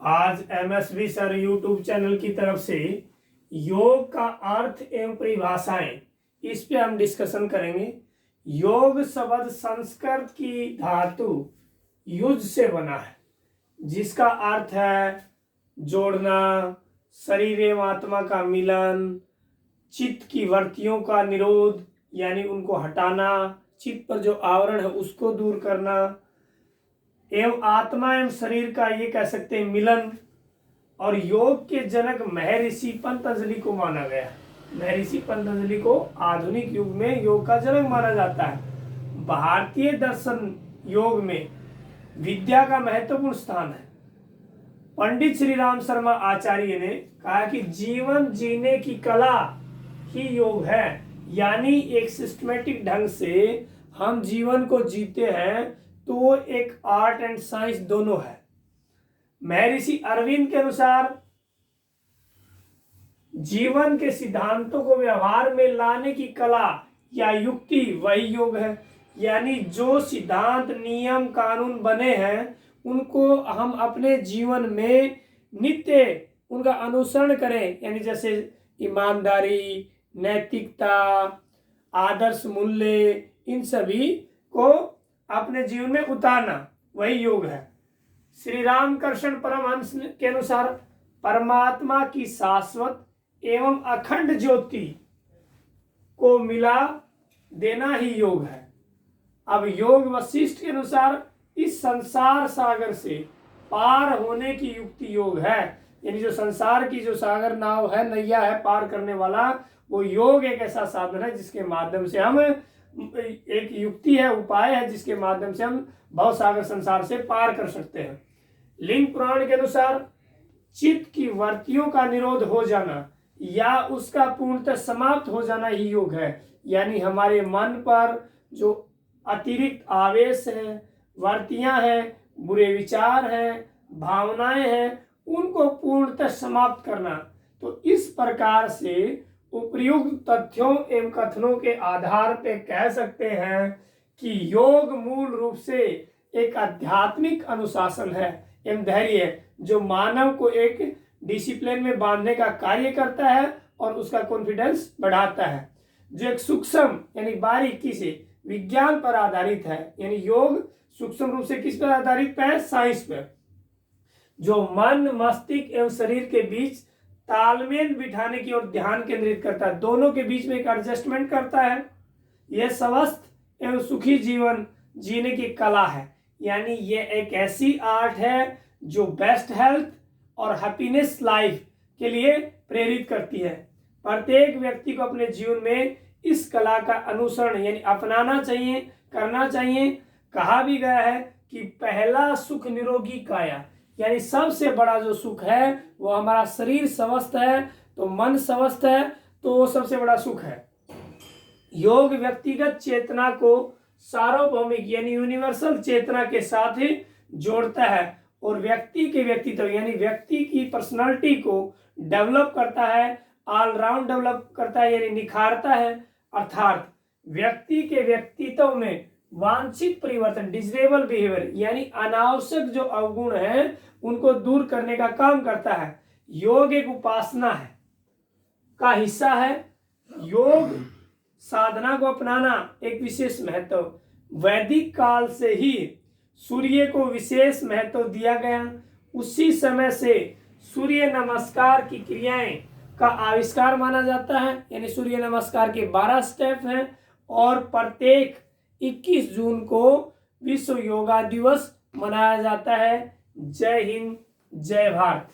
आज MSV sir YouTube channel की तरफ से योग का अर्थ एवं परिभाषाएं, इस पे हम डिस्कशन करेंगे। योग शब्द संस्कृत की धातु युज से बना है, जिसका अर्थ है जोड़ना, शरीर एवं आत्मा का मिलन, चित्त की वृत्तियों का निरोध यानी उनको हटाना, चित्त पर जो आवरण है उसको दूर करना, एवं आत्मा एवं शरीर का ये कह सकते हैं मिलन। और योग के जनक महर्षि पतंजलि को माना गया। महर्षि पतंजलि को आधुनिक युग में योग का जनक माना जाता है। भारतीय दर्शन योग में विद्या का महत्वपूर्ण स्थान है। पंडित श्री राम शर्मा आचार्य ने कहा कि जीवन जीने की कला ही योग है, यानी एक सिस्टमेटिक ढंग से हम जीवन को जीते हैं तो एक आर्ट एंड साइंस दोनों है। महर्षि अरविंद के अनुसार जीवन के सिद्धांतों को व्यवहार में लाने की कला या युक्ति वही योग है, यानी जो सिद्धांत नियम कानून बने हैं उनको हम अपने जीवन में नित्य उनका अनुसरण करें, यानी जैसे ईमानदारी, नैतिकता, आदर्श मूल्य, इन सभी को अपने जीवन में उतारना वही योग है। श्री रामकृष्ण परमहंस के अनुसार परमात्मा की शाश्वत एवं अखंड ज्योति को मिला देना ही योग है। अब योग वशिष्ठ के अनुसार इस संसार सागर से पार होने की युक्ति योग है, यानी जो संसार की जो सागर नाव है, नैया है पार करने वाला, वो योग एक ऐसा साधन है जिसके माध्यम से हम एक युक्ति है, उपाय है जिसके माध्यम से हम भव सागर संसार से पार कर सकते हैं। लिंग पुराण के अनुसार चित्त की वृत्तियों का निरोध हो जाना या उसका पूर्णतः समाप्त हो जाना ही योग है, यानी हमारे मन पर जो अतिरिक्त आवेश है, वृत्तियां हैं, बुरे विचार हैं, भावनाएं हैं, उनको पूर्णतः समाप्त करना। तो इस प्रकार से उपर्युक्त तथ्यों एवं कथनों के आधार पर कह सकते हैं कि योग मूल रूप से एक आध्यात्मिक अनुशासन है एवं धैर्य है, जो मानव को एक डिसिप्लिन में बांधने का कार्य करता है और उसका कॉन्फिडेंस बढ़ाता है। जो एक सूक्ष्म यानी बारीकी से विज्ञान पर आधारित है, यानी योग सूक्ष्म रूप से किस पर आधारित है? साइंस पर। जो मन, मस्तिष्क एवं शरीर के बीच तालमेल बिठाने की ओर ध्यान केंद्रित करता है, दोनों के बीच में एक एडजस्टमेंट करता है। यह स्वस्थ एवं सुखी जीवन जीने की कला है, यानी यह एक ऐसी आर्ट है जो बेस्ट हेल्थ और हैप्पीनेस लाइफ के लिए प्रेरित करती है। प्रत्येक व्यक्ति को अपने जीवन में इस कला का अनुसरण यानी अपनाना चाहिए, करना चाहिए। कहा भी गया है कि पहला सुख निरोगी काया, यानी सबसे बड़ा जो सुख है वो हमारा शरीर स्वस्थ है, तो मन स्वस्थ है, तो वो सबसे बड़ा सुख है। योग व्यक्तिगत चेतना को सार्वभौमिक यानी यूनिवर्सल चेतना के साथ ही जोड़ता है और व्यक्ति के व्यक्तित्व यानी व्यक्ति की पर्सनालिटी को डेवलप करता है, ऑलराउंड डेवलप करता है यानी निखारता है। अर्थात व्यक्ति के व्यक्तित्व में वांछित परिवर्तन, डिजायरेबल बिहेवियर यानी अनावश्यक जो अवगुण हैं उनको दूर करने का काम करता है। योग एक उपासना है का हिस्सा है। योग साधना को अपनाना एक विशेष महत्व। वैदिक काल से ही सूर्य को विशेष महत्व दिया गया। उसी समय से सूर्य नमस्कार की क्रियाएं का आविष्कार माना जाता है, यानी सूर्य नमस्कार के 12 स्टेप हैं और प्रत्येक 21 जून को विश्व योगा दिवस मनाया जाता है। जय हिंद, जय भारत।